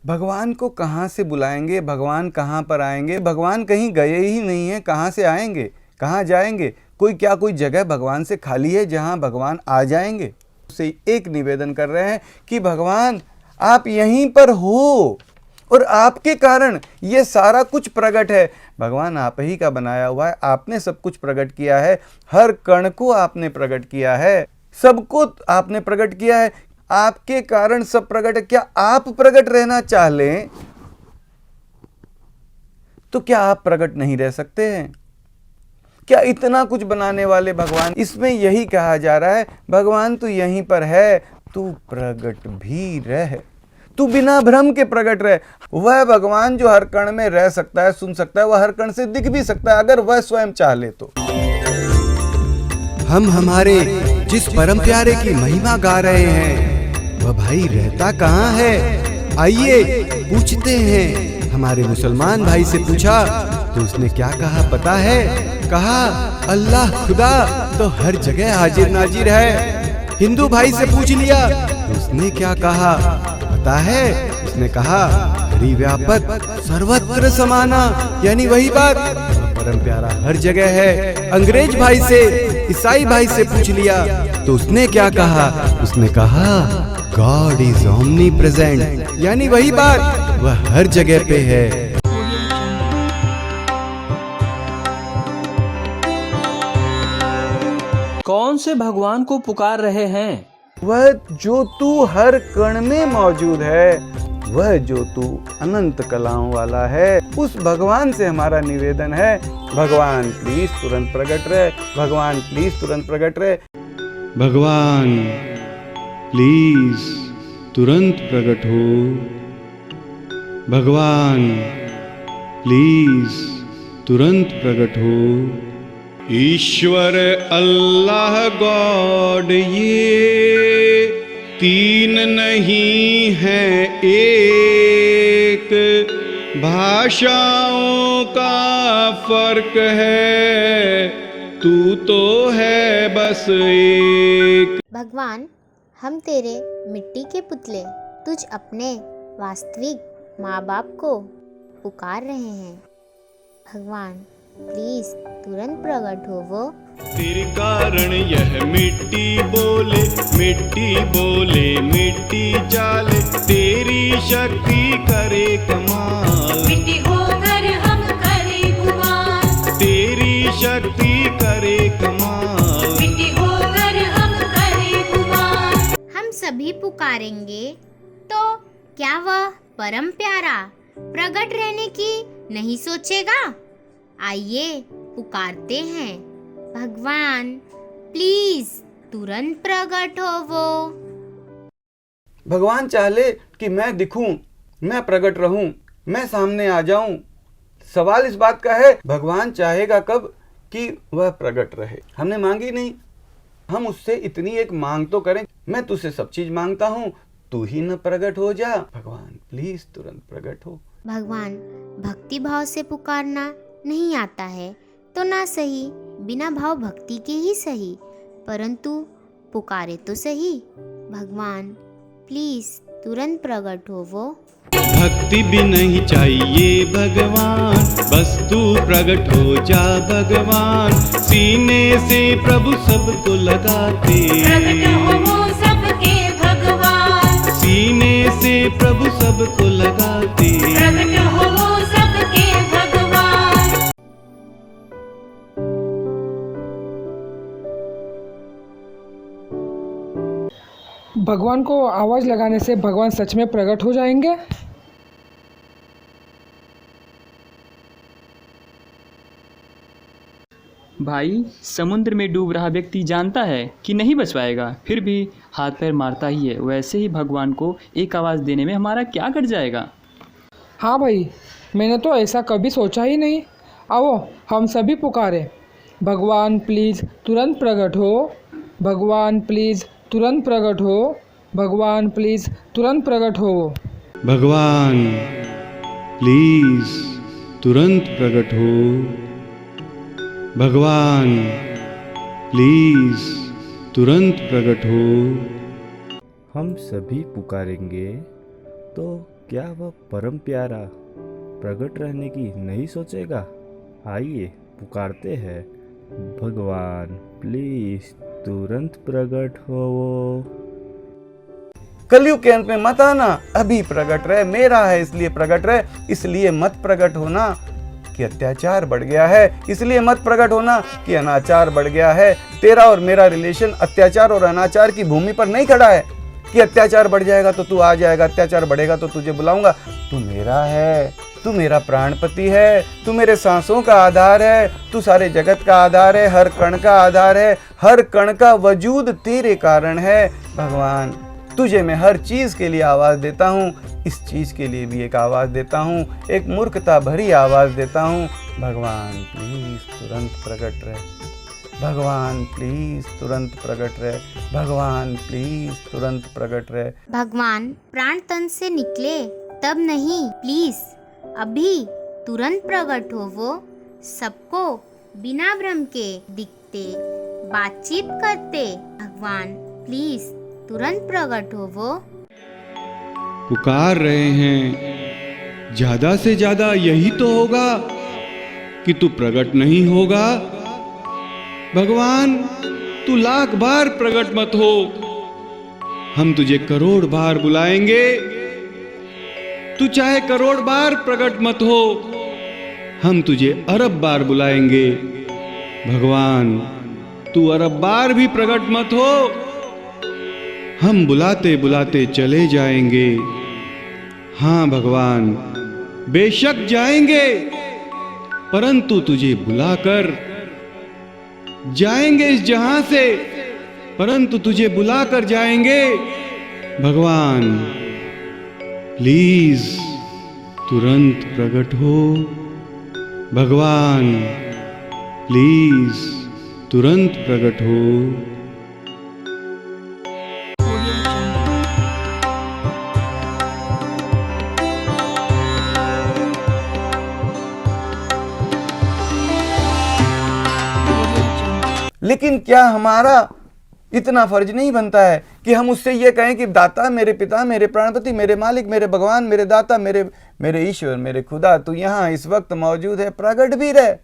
भगवान को कहाँ से बुलाएंगे, भगवान कहाँ पर आएंगे? भगवान कहीं गए ही नहीं हैं, कहाँ से आएंगे, कहाँ जाएंगे? कोई जगह भगवान से खाली है जहाँ भगवान आ जाएंगे? उससे एक निवेदन कर रहे हैं कि भगवान आप यहीं पर हो और आपके कारण ये सारा कुछ प्रकट है। भगवान आप ही का बनाया हुआ है, आपने सब कुछ प्रकट किया है, हर कण को आपने प्रकट किया है, सबको आपने प्रकट किया है, आपके कारण सब प्रकट है। क्या आप प्रकट रहना चाह लें तो क्या आप प्रकट नहीं रह सकते हैं? क्या इतना कुछ बनाने वाले भगवान, इसमें यही कहा जा रहा है भगवान तू यहीं पर है, तू प्रकट भी रह, तू बिना भ्रम के प्रकट रहे। वह भगवान जो हर कण में रह सकता है, सुन सकता है, वह हर कण से दिख भी सकता है अगर वह स्वयं चाह ले तो। हम हमारे जिस परम प्यारे की महिमा गा रहे हैं वह भाई रहता कहाँ है? आइए पूछते हैं। हमारे मुसलमान भाई से पूछा तो उसने क्या कहा पता है? कहा अल्लाह खुदा तो हर जगह हाजिर नाजिर है। हिंदू भाई से पूछ लिया तो उसने क्या कहा पता है? उसने कहा हरि व्यापक सर्वत्र समाना, यानी वही बात, परम प्यारा हर जगह है। अंग्रेज भाई से, ईसाई भाई से पूछ लिया तो उसने क्या कहा? उसने कहा गॉड इज ओमनी प्रेजेंट, यानी वही बात, वह हर जगह पे है। कौन से भगवान को पुकार रहे हैं? वह जो तू हर कण में मौजूद है, वह जो तू अनंत कलाओं वाला है, उस भगवान से हमारा निवेदन है भगवान प्लीज तुरंत प्रकट रहे, भगवान प्लीज तुरंत प्रकट रहे। भगवान प्लीज तुरंत प्रकट हो, भगवान प्लीज तुरंत प्रकट हो। ईश्वर अल्लाह गॉड ये तीन नहीं है एक, भाषाओं का फर्क है, तू तो है बस एक। भगवान हम तेरे मिट्टी के पुतले तुझ अपने वास्तविक माँ बाप को पुकार रहे हैं। भगवान प्लीज तुरंत प्रकट हो वो। तेरे कारण यह मिट्टी बोले, मिट्टी बोले, मिट्टी चाले, तेरी शक्ति करे कमाल, मिट्टी होकर हम करे गुमान, तेरी शक्ति करे कमाल, मिट्टी होकर हम करे गुमान। हम सभी पुकारेंगे तो क्या वह परम प्यारा प्रकट रहने की नहीं सोचेगा? आइए पुकारते हैं भगवान प्लीज तुरंत प्रकट हो वो। भगवान चाहे कि मैं दिखूं, मैं प्रकट रहूं, मैं सामने आ जाऊं। सवाल इस बात का है भगवान चाहेगा कब कि वह प्रकट रहे। हमने मांगी नहीं, हम उससे इतनी एक मांग तो करें, मैं तुझसे सब चीज मांगता हूं, तू ही न प्रकट हो जा, भगवान प्लीज तुरंत प्रकट हो। भगवान भक्ति भाव से पुकारना नहीं आता है तो ना सही, बिना भाव भक्ति के ही सही, परंतु पुकारे तो सही। भगवान प्लीज तुरंत प्रकट हो वो। भक्ति भी नहीं चाहिए भगवान, बस तू प्रकट हो जा भगवान, सीने से प्रभु सबको लगाते, प्रकट हो वो सबके भगवान, सीने से प्रभु सबको लगाते, प्रकट हो वो सबके भगवान। भगवान को आवाज लगाने से भगवान सच में प्रकट हो जाएंगे? भाई समुद्र में डूब रहा व्यक्ति जानता है कि नहीं बच पाएगा, फिर भी हाथ पैर मारता ही है। वैसे ही भगवान को एक आवाज़ देने में हमारा क्या कट जाएगा? हाँ भाई, मैंने तो ऐसा कभी सोचा ही नहीं। आओ हम सभी पुकारे, भगवान प्लीज़ तुरंत प्रकट हो, भगवान प्लीज़ तुरंत प्रकट हो, भगवान प्लीज़ तुरंत प्रकट हो। भगवान प्लीज तुरंत प्रकट हो, भगवान प्लीज तुरंत प्रकट हो। हम सभी पुकारेंगे तो क्या वह परम प्यारा प्रकट रहने की नहीं सोचेगा? आइए पुकारते हैं, भगवान प्लीज तुरंत प्रकट हो। कलयुग के अंत में मत आना, अभी प्रकट रहे, मेरा है इसलिए प्रकट रहे, इसलिए मत प्रकट होना कि अत्याचार बढ़ गया है, इसलिए मत प्रकट होना कि अनाचार बढ़ गया है। तेरा और मेरा रिलेशन अत्याचार और अनाचार की भूमि पर नहीं खड़ा है कि अत्याचार बढ़ जाएगा तो तू आ जाएगा, अत्याचार बढ़ेगा तो तुझे बुलाऊंगा। तू मेरा है, तू मेरा प्राणपति है, तू मेरे सांसों का आधार है, तू सारे जगत का आधार है, हर कण का आधार है, हर कण का वजूद तेरे कारण है। भगवान तुझे मैं हर चीज के लिए आवाज देता हूँ, इस चीज के लिए भी एक आवाज देता हूँ, एक मूर्खता भरी आवाज देता हूँ। भगवान प्लीज तुरंत प्रकट रहे, भगवान प्लीज तुरंत प्रकट रहे, भगवान प्लीज तुरंत प्रकट रहे। भगवान प्राण तन से निकले तब नहीं, प्लीज अभी तुरंत प्रकट हो। वो सबको बिना भ्रम के दिखते, बातचीत करते। भगवान प्लीज तुरंत प्रकट हो। वो पुकार रहे हैं, ज्यादा से ज्यादा यही तो होगा कि तू प्रकट नहीं होगा। भगवान तू लाख बार प्रकट मत हो, हम तुझे करोड़ बार बुलाएंगे। तू चाहे करोड़ बार प्रकट मत हो, हम तुझे अरब बार बुलाएंगे। भगवान तू अरब बार भी प्रकट मत हो, हम बुलाते बुलाते चले जाएंगे। हाँ भगवान बेशक जाएंगे, परंतु तुझे बुलाकर जाएंगे इस जहां से, परंतु तुझे बुलाकर जाएंगे। भगवान प्लीज तुरंत प्रकट हो। भगवान प्लीज तुरंत प्रकट हो। लेकिन क्या हमारा इतना फर्ज नहीं बनता है कि हम उससे ये कहें कि दाता, मेरे पिता, मेरे प्राणपति, मेरे मालिक, मेरे भगवान, मेरे दाता, मेरे ईश्वर, मेरे खुदा, तू यहाँ इस वक्त मौजूद है, प्रकट भी रहे।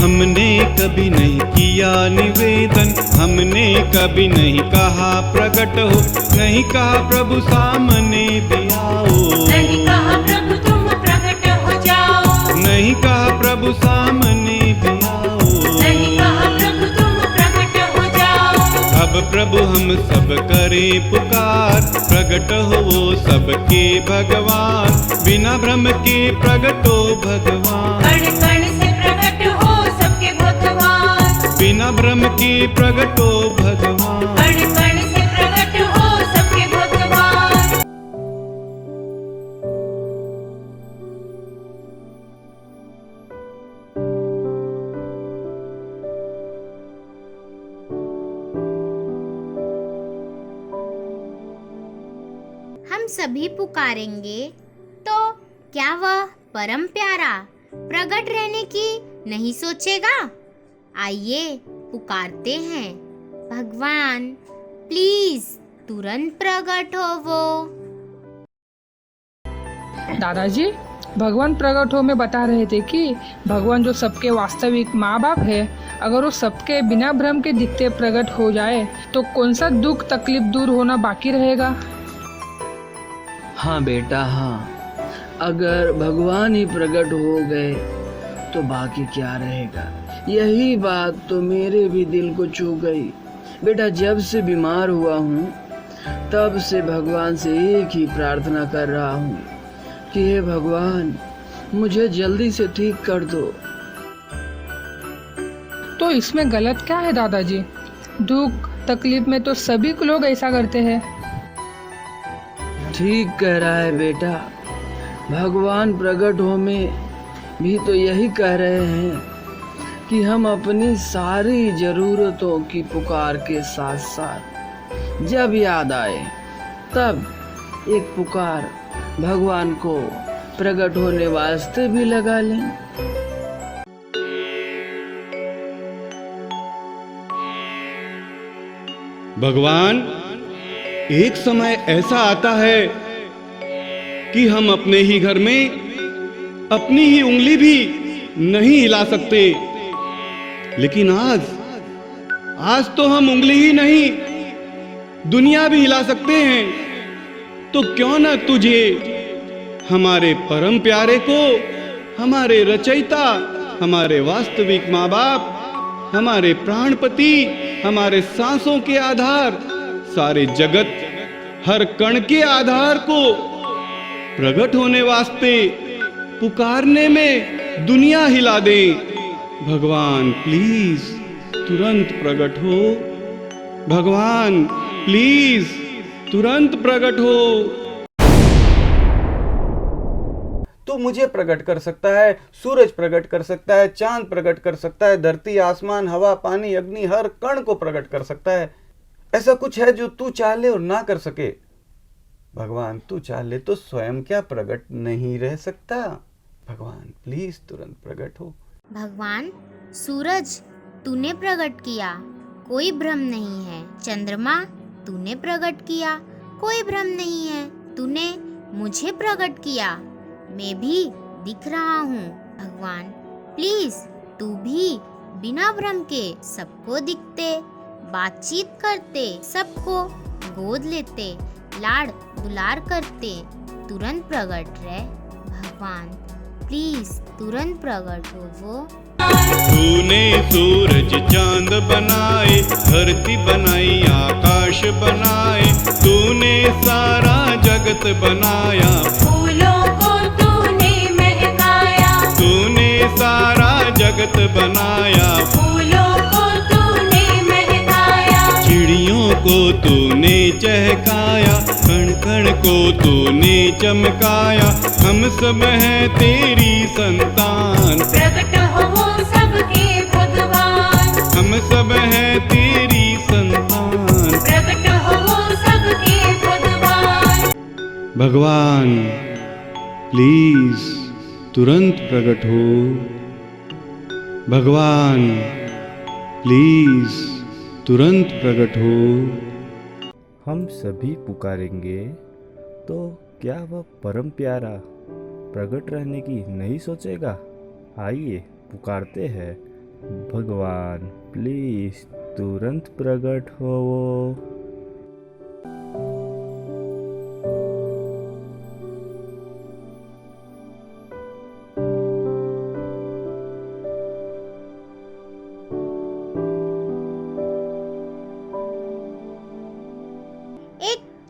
हमने कभी नहीं किया निवेदन, हमने कभी नहीं कहा प्रकट हो, नहीं कहा प्रभु सामने भी आओ, नहीं कहा प्रभु तुम प्रकट हो जाओ, नहीं कहा प्रभु सामने भी आओ, नहीं कहा प्रभु तुम प्रकट हो जाओ। अब प्रभु हम सब करें पुकार, प्रकट हो वो सबके भगवान, बिना भ्रम के प्रकटो भगवान, कण कण से प्रकट हो सबके भगवान, बिना भ्रम के प्रकटो भगवान। कण कण से प्रकट हो सबके भगवान। हम सभी पुकारेंगे तो क्या वह परम प्यारा प्रकट रहने की नहीं सोचेगा? आइए पुकारते हैं, भगवान प्लीज तुरंत प्रकट हो। वो दादाजी भगवान प्रकट हो में बता रहे थे कि भगवान जो सबके वास्तविक माँ बाप है, अगर वो सबके बिना भ्रम के दिखते प्रकट हो जाए तो कौन सा दुख तकलीफ दूर होना बाकी रहेगा? हाँ बेटा हाँ, अगर भगवान ही प्रकट हो गए तो बाकी क्या रहेगा। यही बात तो मेरे भी दिल को छू गई। बेटा जब से बीमार हुआ हूँ तब से भगवान से एक ही प्रार्थना कर रहा हूँ कि हे भगवान मुझे जल्दी से ठीक कर दो। तो इसमें गलत क्या है दादाजी? दुख तकलीफ में तो सभी लोग ऐसा करते हैं। ठीक कह रहा है बेटा, भगवान प्रकट हो में भी तो यही कह रहे हैं कि हम अपनी सारी ज़रूरतों की पुकार के साथ साथ जब याद आए तब एक पुकार भगवान को प्रकट होने वास्ते भी लगा लें। भगवान, एक समय ऐसा आता है कि हम अपने ही घर में अपनी ही उंगली भी नहीं हिला सकते, लेकिन आज तो हम उंगली ही नहीं दुनिया भी हिला सकते हैं। तो क्यों न तुझे, हमारे परम प्यारे को, हमारे रचयिता, हमारे वास्तविक माँ बाप, हमारे प्राणपति, हमारे सांसों के आधार, सारे जगत हर कण के आधार को प्रकट होने वास्ते पुकारने में दुनिया हिला दे। भगवान प्लीज तुरंत प्रकट हो। भगवान प्लीज तुरंत प्रकट हो। तू मुझे प्रकट कर सकता है, सूरज प्रकट कर सकता है, चांद प्रकट कर सकता है, धरती, आसमान, हवा, पानी, अग्नि, हर कण को प्रकट कर सकता है। ऐसा कुछ है जो तू चाह ले और ना कर सके? भगवान, तू चाह ले तो स्वयं क्या प्रकट नहीं रह सकता? भगवान प्लीज तुरंत प्रकट हो। भगवान, सूरज तूने प्रकट किया, कोई भ्रम नहीं है। चंद्रमा तूने प्रकट किया, कोई भ्रम नहीं है। तूने मुझे प्रकट किया, मैं भी दिख रहा हूँ। भगवान प्लीज तू भी बिना भ्रम के सबको दिखते, बातचीत करते, सबको गोद लेते, लाड़ दुलार करते, तुरंत प्रकट रहे। भगवान प्लीज तुरंत प्रकट हो वो। तूने सूरज चांद बनाए, धरती बनाई, आकाश बनाए, तूने सारा जगत बनाया, फूलों को तूने महकाया, तूने सारा जगत बनाया, फूलों को तूने महकाया, चिड़ियों को तूने चहकाया, कण कण को तूने चमकाया, हम सब हैं तेरी संतान, प्रकट हो वो सबके भगवान, हम सब हैं तेरी संतान। प्रकट हो वो सबके भगवान। भगवान प्लीज तुरंत प्रकट हो। भगवान प्लीज तुरंत प्रकट हो। हम सभी पुकारेंगे तो क्या वह परम प्यारा प्रकट रहने की नहीं सोचेगा? आइए पुकारते हैं, भगवान प्लीज तुरंत प्रकट हो।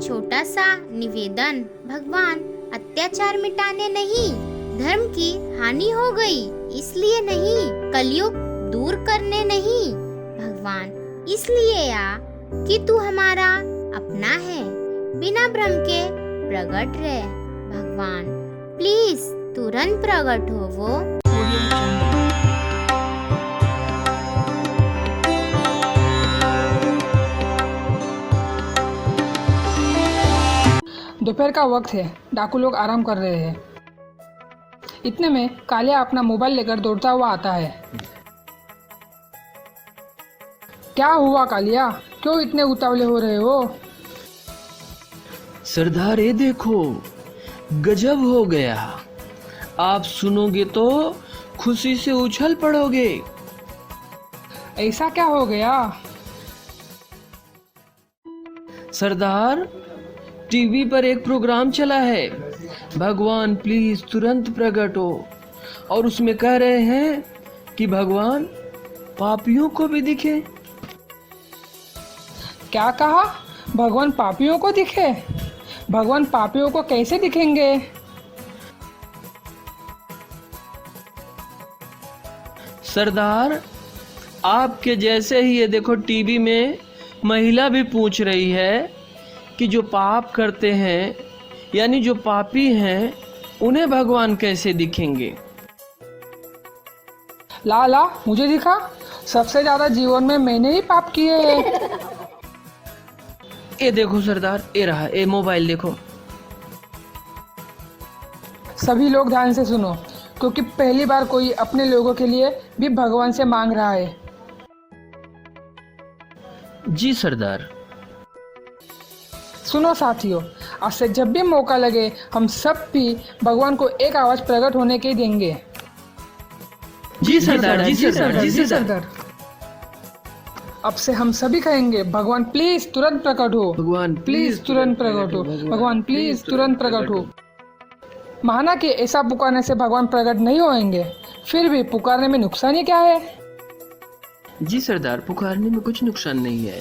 छोटा सा निवेदन, भगवान अत्याचार मिटाने नहीं, धर्म की हानि हो गई इसलिए नहीं, कलयुग दूर करने नहीं, भगवान इसलिए कि तू हमारा अपना है, बिना भ्रम के प्रकट रहे। भगवान प्लीज तुरंत प्रकट हो वो। दोपहर का वक्त है, डाकू लोग आराम कर रहे हैं। इतने में कालिया अपना मोबाइल लेकर दौड़ता हुआ आता है। क्या हुआ कालिया, क्यों इतने उतावले हो रहे हो? सरदार ये देखो, गजब हो गया। आप सुनोगे तो खुशी से उछल पड़ोगे। ऐसा क्या हो गया? सरदार, टीवी पर एक प्रोग्राम चला है, भगवान प्लीज तुरंत प्रकट हो, और उसमें कह रहे हैं कि भगवान पापियों को भी दिखे। क्या कहा? भगवान पापियों को दिखे? भगवान पापियों को कैसे दिखेंगे? सरदार, आपके जैसे ही ये देखो टीवी में महिला भी पूछ रही है कि जो पाप करते हैं, यानी जो पापी हैं, उन्हें भगवान कैसे दिखेंगे। ला मुझे दिखा, सबसे ज्यादा जीवन में मैंने ही पाप किए हैं। ये देखो सरदार, ये रहा, ये मोबाइल देखो। सभी लोग ध्यान से सुनो, क्योंकि पहली बार कोई अपने लोगों के लिए भी भगवान से मांग रहा है। जी सरदार, सुनो साथियों, आज से जब भी मौका लगे हम सब भी भगवान को एक आवाज प्रकट होने के देंगे। जी सरदार, जी सरदार, जी सरदार। अब से हम सभी कहेंगे, भगवान प्लीज तुरंत प्रकट हो, भगवान प्लीज तुरंत प्रकट हो, भगवान प्लीज तुरंत प्रकट हो। माना कि ऐसा पुकारने से भगवान प्रकट नहीं होंगे, फिर भी पुकारने में नुकसान ही क्या है? जी सरदार, पुकारने में कुछ नुकसान नहीं है।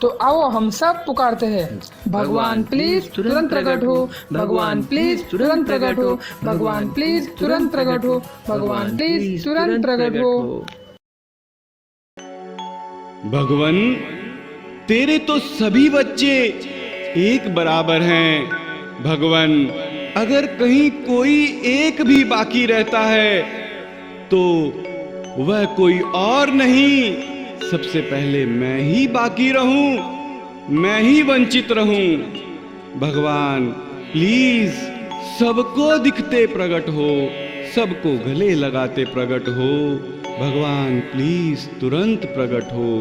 तो आओ हम सब पुकारते हैं, भगवान प्लीज तुरंत प्रकट हो, भगवान प्लीज तुरंत प्रकट हो, भगवान प्लीज तुरंत प्रकट हो, भगवान प्लीज तुरंत प्रकट हो। भगवान, तेरे तो सभी बच्चे एक बराबर हैं। भगवान, अगर कहीं कोई एक भी बाकी रहता है तो वह कोई और नहीं, सबसे पहले मैं ही बाकी रहूं, मैं ही वंचित रहूं। भगवान प्लीज सबको दिखते प्रकट हो, सबको गले लगाते प्रकट हो। भगवान प्लीज तुरंत प्रकट हो।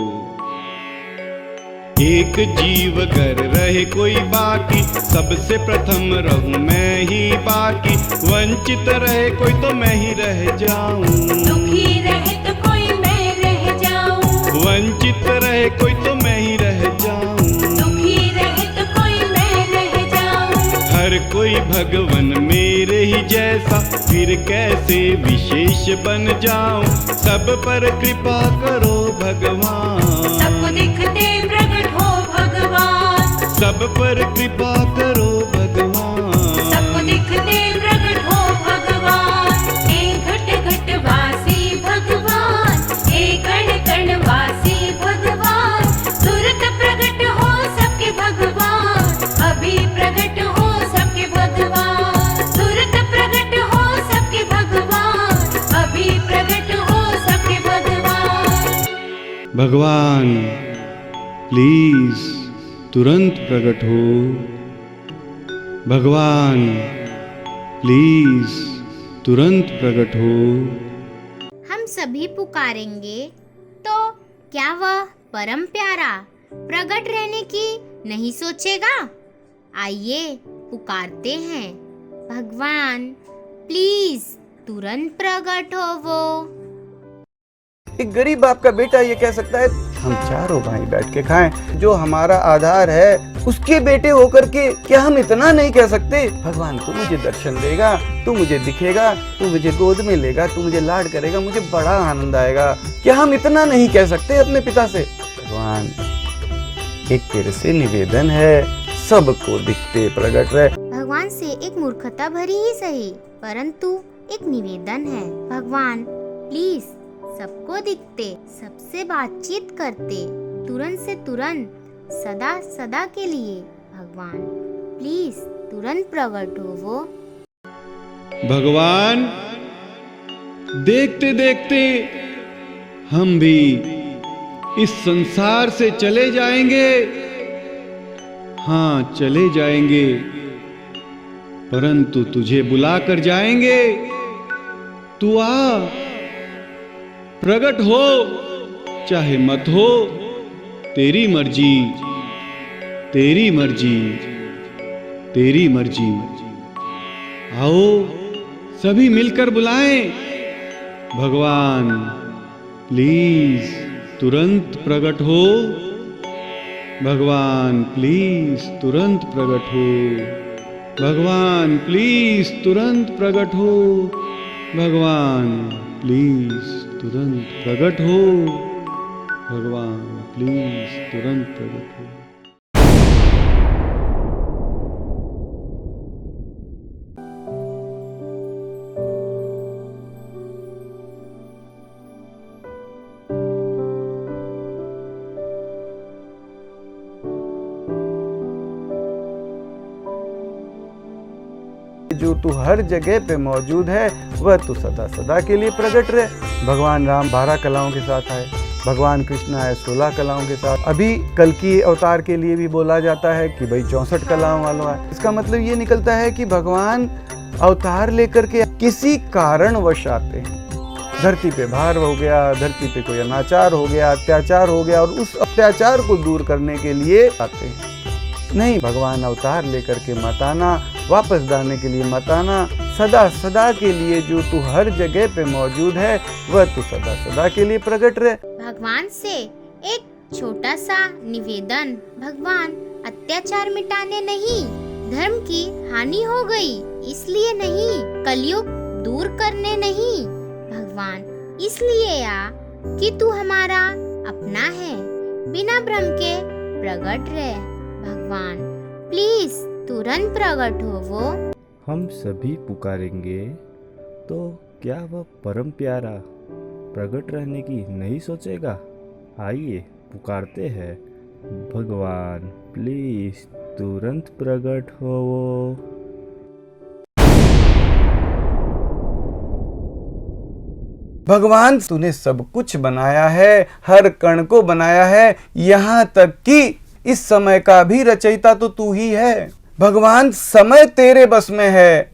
एक जीव अगर रहे कोई बाकी, सबसे प्रथम रहूं मैं ही बाकी। वंचित रहे कोई तो मैं ही रह जाऊं, दुखी रहे तो कोई मैं रह जाऊं, वंचित रहे कोई तो मैं ही रह जाऊं, दुखी रहे तो कोई मैं रह जाऊं। हर कोई भगवन मेरे ही जैसा, फिर कैसे विशेष बन जाऊं। सब पर कृपा करो भगवान, सबको दिखते प्रकट हो भगवान, सब पर कृपा करो भगवान, सबको दिखते प्रकट हो भगवान। एक घट घट वासी भगवान, एक कण कण वासी भगवान। तुरंत प्रकट हो सबके भगवान, अभी प्रकट हो सबके भगवान। तुरंत प्रकट हो सबके भगवान, अभी प्रकट हो सबके भगवान। भगवान प्लीज तुरंत प्रकट हो। भगवान प्लीज तुरंत प्रकट हो। हम सभी पुकारेंगे तो क्या वह परम प्यारा प्रकट रहने की नहीं सोचेगा? आइए पुकारते हैं, भगवान प्लीज तुरंत प्रकट हो वो। एक गरीब बाप का बेटा ये कह सकता है हम चारों भाई बैठ के खाएं, जो हमारा आधार है उसके बेटे होकर के क्या हम इतना नहीं कह सकते? भगवान तू मुझे दर्शन देगा, तू मुझे दिखेगा, तू मुझे गोद में लेगा, तू मुझे लाड करेगा, मुझे बड़ा आनंद आएगा। क्या हम इतना नहीं कह सकते अपने पिता से? भगवान एक तेरे से निवेदन है, सबको दिखते प्रकट रहे। भगवान से एक मूर्खता भरी ही सही, परंतु एक निवेदन है। भगवान प्लीज सबको दिखते, सबसे बातचीत करते, तुरंत से तुरंत, सदा सदा के लिए। भगवान प्लीज तुरंत प्रकट हो वो। भगवान देखते देखते हम भी इस संसार से चले जाएंगे। हाँ चले जाएंगे, परंतु तुझे बुला कर जाएंगे। तू आ, प्रकट हो चाहे मत हो, तेरी मर्जी, तेरी मर्जी, तेरी मर्जी। आओ सभी मिलकर बुलाएं, भगवान प्लीज तुरंत प्रकट हो। भगवान प्लीज तुरंत प्रकट हो। भगवान प्लीज तुरंत प्रकट हो। भगवान प्लीज तुरंत प्रकट हो। भगवान प्लीज तुरंत प्रकट हो। जो तू हर जगह पे मौजूद है वह तू सदा सदा के लिए प्रकट रहे। भगवान राम 12 कलाओं के साथ आए, भगवान कृष्ण आए 16 कलाओं के साथ। अभी कल की अवतार के लिए भी बोला जाता है कि भाई 64 कलाओं वालों आए। इसका मतलब ये निकलता है कि भगवान अवतार लेकर के किसी कारणवश आते हैं। धरती पे भार हो गया, धरती पे कोई अनाचार हो गया, अत्याचार हो गया, और उस अत्याचार को दूर करने के लिए आते हैं। नहीं, भगवान अवतार लेकर के मत आना, वापस जाने के लिए मत आना। सदा सदा के लिए जो तू हर जगह पे मौजूद है, वह तू सदा सदा के लिए प्रकट रहे। भगवान से एक छोटा सा निवेदन, भगवान अत्याचार मिटाने नहीं, धर्म की हानि हो गई इसलिए नहीं, कलयुग दूर करने नहीं, भगवान इसलिए आ कि तू हमारा अपना है, बिना भ्रम के प्रकट रहे। भगवान प्लीज तुरंत प्रकट हो वो। हम सभी पुकारेंगे तो क्या वह परम प्यारा प्रकट रहने की नहीं सोचेगा? आइए पुकारते हैं, भगवान प्लीज तुरंत प्रकट हो वो। भगवान तूने सब कुछ बनाया है, हर कण को बनाया है, यहाँ तक कि इस समय का भी रचयिता तो तू ही है। भगवान समय तेरे बस में है,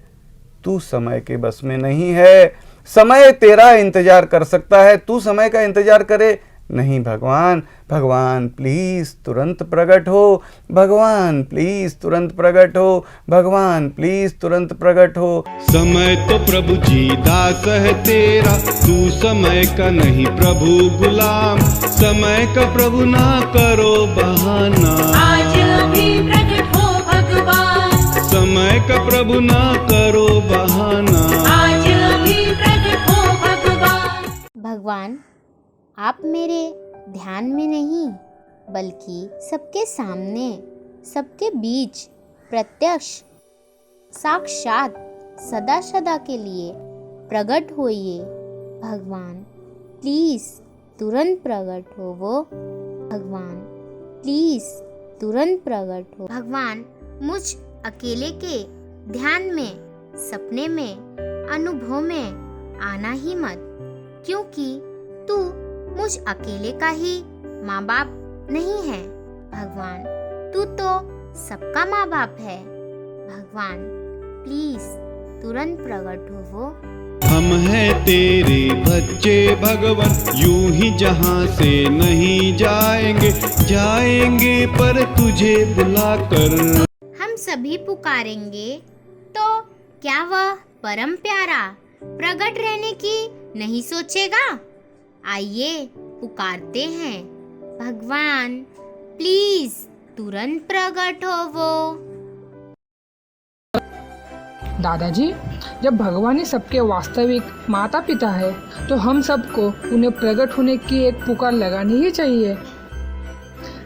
तू समय के बस में नहीं है। समय तेरा इंतजार कर सकता है, तू समय का इंतजार करे नहीं। भगवान भगवान प्लीज तुरंत प्रकट हो, भगवान प्लीज तुरंत प्रकट हो, भगवान प्लीज तुरंत प्रकट हो। समय तो प्रभु जी दास है तेरा, तू समय का नहीं प्रभु गुलाम, समय का प्रभु ना करो बहाना, आज अभी प्रकट हो भगवान, समय का प्रभु ना करो बहाना। आज अभी प्रकट हो भगवान। भगवान आप मेरे ध्यान में नहीं बल्कि सबके सामने, सबके बीच प्रत्यक्ष साक्षात सदा सदा के लिए प्रकट होइए। भगवान प्लीज तुरंत प्रकट हो वो। भगवान प्लीज तुरंत प्रकट हो। भगवान मुझ अकेले के ध्यान में, सपने में, अनुभव में आना ही मत, क्योंकि तू मुझ अकेले का ही माँ बाप नहीं है। भगवान तू तो सबका माँ बाप है। भगवान प्लीज तुरंत प्रकट हो वो। हम हैं तेरे बच्चे भगवान, यूं ही जहां से नहीं जाएंगे, जाएंगे पर तुझे बुलाकर। हम सभी पुकारेंगे तो क्या वह परम प्यारा प्रकट रहने की नहीं सोचेगा? आइए पुकारते हैं, भगवान प्लीज तुरंत प्रकट हो वो। दादाजी, जब भगवान ही सबके वास्तविक माता पिता है तो हम सबको उन्हें प्रकट होने की एक पुकार लगानी ही चाहिए।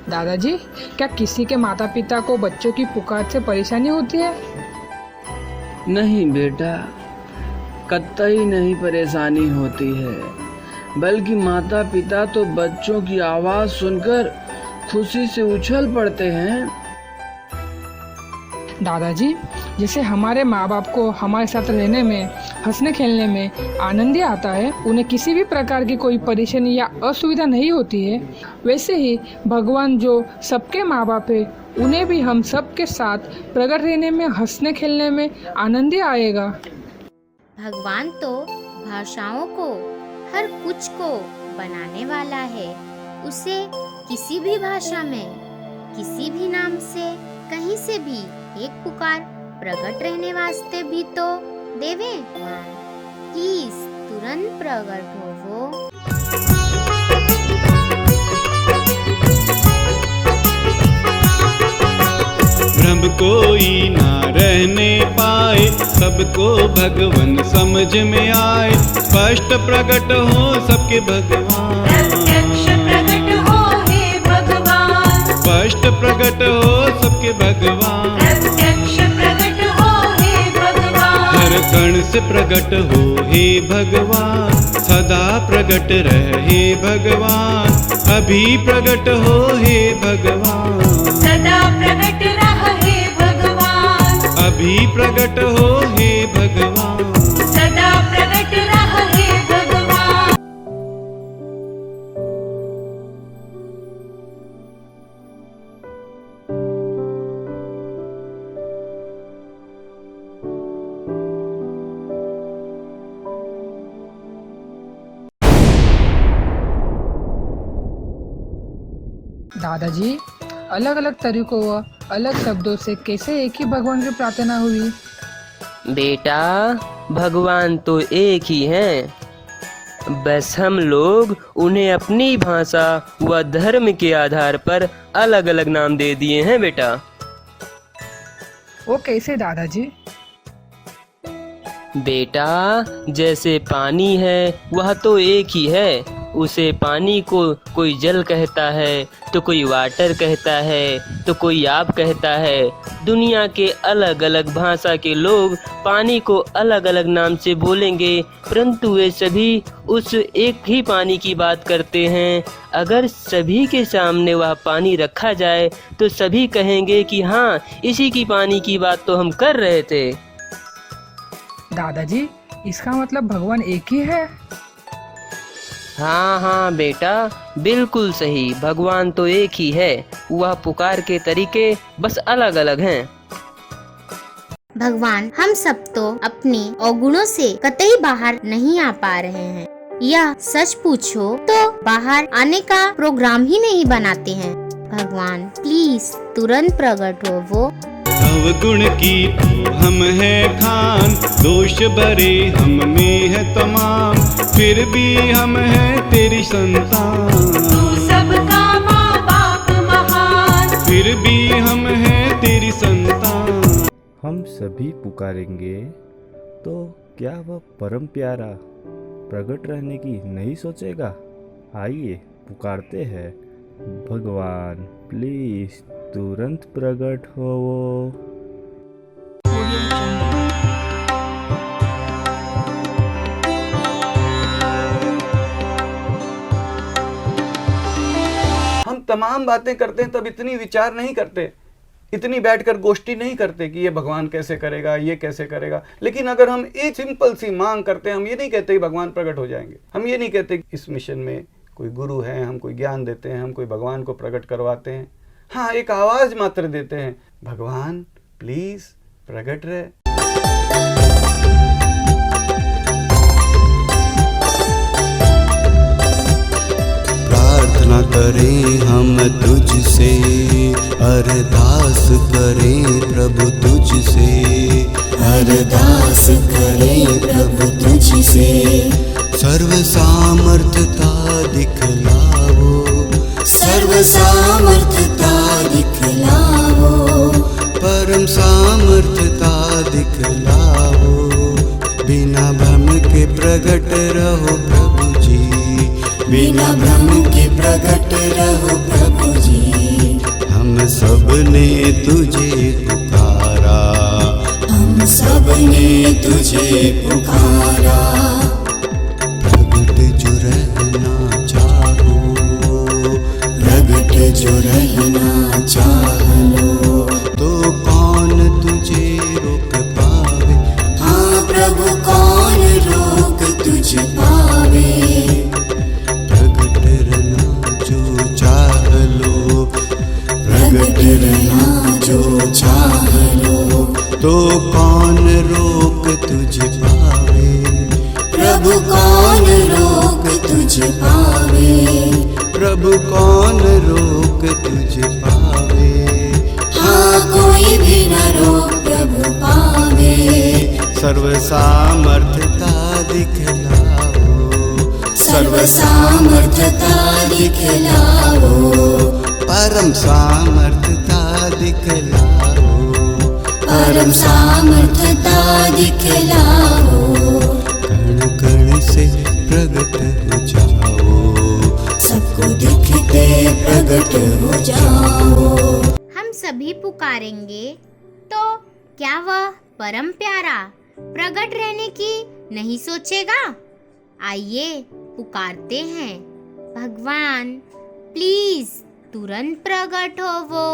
दादाजी, क्या किसी के माता पिता को बच्चों की पुकार से परेशानी होती है? नहीं बेटा, कतई नहीं परेशानी होती है, बल्कि माता पिता तो बच्चों की आवाज सुनकर खुशी से उछल पड़ते हैं। दादाजी, जैसे हमारे माँ बाप को हमारे साथ रहने में, हंसने खेलने में आनंद ही आता है, उन्हें किसी भी प्रकार की कोई परेशानी या असुविधा नहीं होती है, वैसे ही भगवान जो सबके माँ बाप है, उन्हें भी हम सबके साथ प्रकट रहने में, हंसने खेलने में आनंद ही आएगा। भगवान तो भाषाओं को, हर कुछ को बनाने वाला है। उसे किसी भी भाषा में, किसी भी नाम से, कहीं से भी एक पुकार प्रकट रहने वास्ते भी तो देवे। प्लीज तुरंत प्रकट हो वो। भ्रम कोई ना रहने पाए, सबको भगवान समझ में आए, स्पष्ट प्रकट हो सबके भगवान, प्रत्यक्ष प्रकट हो हे भगवान, स्पष्ट प्रकट हो सबके भगवान, प्रत्यक्ष प्रकट हो हे भगवान, हर कण से प्रकट हो हे भगवान, सदा प्रकट रहे भगवान, अभी प्रकट हो हे भगवान, सदा प्रकट रह हे भगवान, अभी प्रकट हो हे भगवान। सदा प्रकट रह हे भगवान। दादाजी, अलग अलग तरीकों व अलग शब्दों से कैसे एक ही भगवान की प्रार्थना हुई? बेटा, भगवान तो एक ही हैं, बस हम लोग उन्हें अपनी भाषा व धर्म के आधार पर अलग अलग नाम दे दिए हैं बेटा। वो कैसे दादाजी? बेटा, जैसे पानी है वह तो एक ही है, उसे पानी को कोई जल कहता है तो कोई वाटर कहता है तो कोई आप कहता है। दुनिया के अलग अलग भाषा के लोग पानी को अलग अलग नाम से बोलेंगे, परंतु वे सभी उस एक ही पानी की बात करते हैं। अगर सभी के सामने वह पानी रखा जाए तो सभी कहेंगे कि हाँ, इसी की पानी की बात तो हम कर रहे थे। दादाजी, इसका मतलब भगवान एक ही है? हाँ हाँ बेटा, बिल्कुल सही, भगवान तो एक ही है, वह पुकार के तरीके बस अलग अलग हैं। भगवान हम सब तो अपने अवगुणों से कतई बाहर नहीं आ पा रहे हैं। यह सच पूछो तो बाहर आने का प्रोग्राम ही नहीं बनाते हैं। भगवान प्लीज तुरंत प्रकट हो वो। अवगुण की तू हम है खान, दोष भरे हम में है तमाम, फिर भी हम है तेरी संतान। तू सबका माँ बाप महान, फिर भी हम है तेरी संतान। हम सभी पुकारेंगे तो क्या वह परम प्यारा प्रकट रहने की नहीं सोचेगा? आइए पुकारते हैं, भगवान प्लीज तुरंत प्रकट हो वो। हम तमाम बातें करते हैं तब इतनी विचार नहीं करते, इतनी बैठकर गोष्ठी नहीं करते कि ये भगवान कैसे करेगा, ये कैसे करेगा। लेकिन अगर हम एक सिंपल सी मांग करते हैं, हम ये नहीं कहते कि भगवान प्रकट हो जाएंगे, हम ये नहीं कहते कि इस मिशन में कोई गुरु है, हम कोई ज्ञान देते हैं, हम कोई भगवान को प्रकट करवाते हैं। हाँ, एक आवाज मात्र देते हैं, भगवान प्लीज प्रकट रहे। प्रार्थना करें हम तुझसे, अरदास करें प्रभु तुझसे, अरदास करें प्रभु तुझसे। सर्व सामर्थ्यता दिखलाओ, सर्व सामर्थ्यता दिखलाओ, परम सामर्थ्यता दिखलाओ। बिना भ्रम के प्रकट रहो प्रभु जी, बिना भ्रम के प्रकट रहो प्रभु जी। हम सब ने तुझे पुकारा, हम सब ने तुझे पुकारा। प्रगट जो रहना चाहो, प्रगट जो रहना चाहो, तो कौन तुझे रोक पावे? हाँ प्रभु, कौन रोक तुझे पावे? प्रगट रहना जो चाह लो, प्रगट रहना जो चाह लो, तो कौन रोक तुझे पावे? प्रभु कौन रोक तुझे पावे? प्रभु कौन रोक तुझे पावे? हाँ, कोई भी न रोक प्रभु पावे। सर्व सामर्थ्यता दिखलाओ, सर्व सामर्थ्यता दिखलाओ, परम सामर्थ्यता दिखलाओ, परम सामर्थ्यता दिखलाओ। कण कण से प्रकट हो जाओ, सबको दिखते प्रकट हो जाओ। हम सभी पुकारेंगे तो क्या वह परम प्यारा प्रकट रहने की नहीं सोचेगा? आइए पुकारते हैं, भगवान प्लीज तुरंत प्रकट हो वो।